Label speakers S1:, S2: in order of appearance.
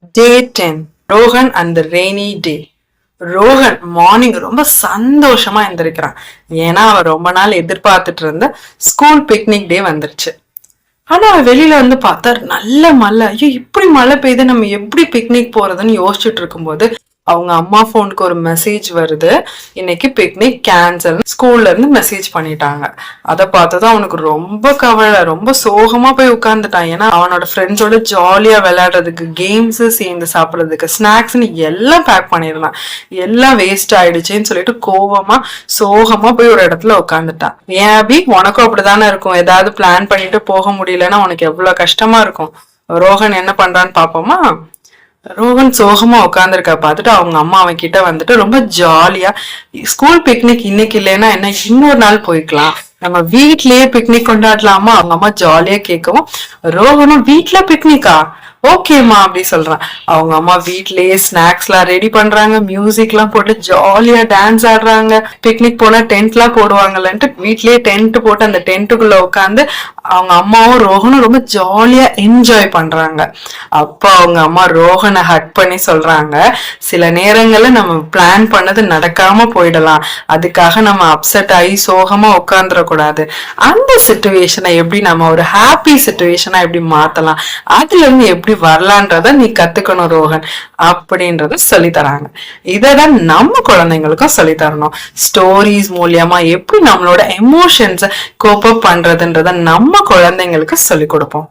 S1: Day 10 Rohan and the rainy day. Rohan morning ரொம்ப சந்தோஷமா எந்திரிக்கிறான். ஏன்னா அவன் ரொம்ப நாள் எதிர்பார்த்துட்டு இருந்த ஸ்கூல் பிக்னிக் டே வந்துருச்சு. ஆனா அவன் வெளியில வந்து பார்த்தா நல்ல மழை. ஐயோ இப்படி மழை பெய்யுது, நம்ம எப்படி பிக்னிக் போறதுன்னு யோசிச்சுட்டு இருக்கும்போது அவங்க அம்மா போனுக்கு ஒரு மெசேஜ் வருது, இன்னைக்கு பிக்னிக் கேன்சல், ஸ்கூல்ல இருந்து மெசேஜ் பண்ணிட்டாங்க. அதை பார்த்ததும் அவனுக்கு ரொம்ப கவலை, ரொம்ப சோகமா போய் உட்கார்ந்துட்டான். ஏன்னா அவனோட ஃப்ரெண்ட்ஸோட ஜாலியா விளையாடுறதுக்கு, கேம்ஸ் சேர்ந்து சாப்பிட்றதுக்கு, ஸ்நாக்ஸ்ன்னு எல்லாம் பேக் பண்ணிடலாம், எல்லாம் வேஸ்ட் ஆயிடுச்சுன்னு சொல்லிட்டு கோவமா சோகமா போய் ஒரு இடத்துல உட்காந்துட்டான். ஏன் அபி, உனக்கும் அப்படிதானே இருக்கும்? ஏதாவது பிளான் பண்ணிட்டு போக முடியலன்னா உனக்கு எவ்வளவு கஷ்டமா இருக்கும். ரோஹன் என்ன பண்றான்னு பாப்போமா? ரோஹன் சோகமா உட்காந்துருக்க பார்த்துட்டு அவங்க அம்மா அவன் கிட்ட வந்துட்டு ரொம்ப ஜாலியா, ஸ்கூல் பிக்னிக் இன்னைக்கு இல்லைன்னா என்ன, இன்னொரு நாள் போய்க்கலாம், நம்ம வீட்லயே பிக்னிக் கொண்டாடலாமா? அவங்க அம்மா ஜாலியா கேட்கவும் ரோஹனும் வீட்ல பிக்னிக்கா, ஓகேம்மா அப்படி சொல்றான். அவங்க அம்மா வீட்லயே ஸ்நாக்ஸ் எல்லாம் ரெடி பண்றாங்க, மியூசிக் எல்லாம் போட்டு ஜாலியா டான்ஸ் ஆடுறாங்க. பிக்னிக் போனா டென்ட் எல்லாம் போடுவாங்கல்லன்ட்டு வீட்லயே டென்ட் போட்டு அந்த டென்ட்டுக்குள்ள உட்காந்து அவங்க அம்மாவும் ரோஹனும் ரொம்ப ஜாலியா என்ஜாய் பண்றாங்க. அப்ப அவங்க அம்மா ரோஹனை ஹக் பண்ணி சொல்றாங்க, சில நேரங்கள்ல நம்ம பிளான் பண்ணது நடக்காம போயிடலாம், அதுக்காக நம்ம அப்செட் ஆகி சோகமா உட்கார்ந்துடக்கூடாது. அந்த சிச்சுவேஷனை எப்படி நம்ம ஒரு ஹாப்பி சிச்சுவேஷனா எப்படி மாத்தலாம், அதுல இருந்து எப்படி வரலான்றத நீ கத்துக்கணும் ரோஹன் அப்படின்றத சொல்லி தராங்க. இததான் நம்ம குழந்தைங்களுக்கும் சொல்லி தரணும். ஸ்டோரிஸ் மூலியமா எப்படி நம்மளோட எமோஷன்ஸை கோப் அப் பண்றதுன்றத நம்ம குழந்தைங்களுக்கு சொல்லி கொடுப்போம்.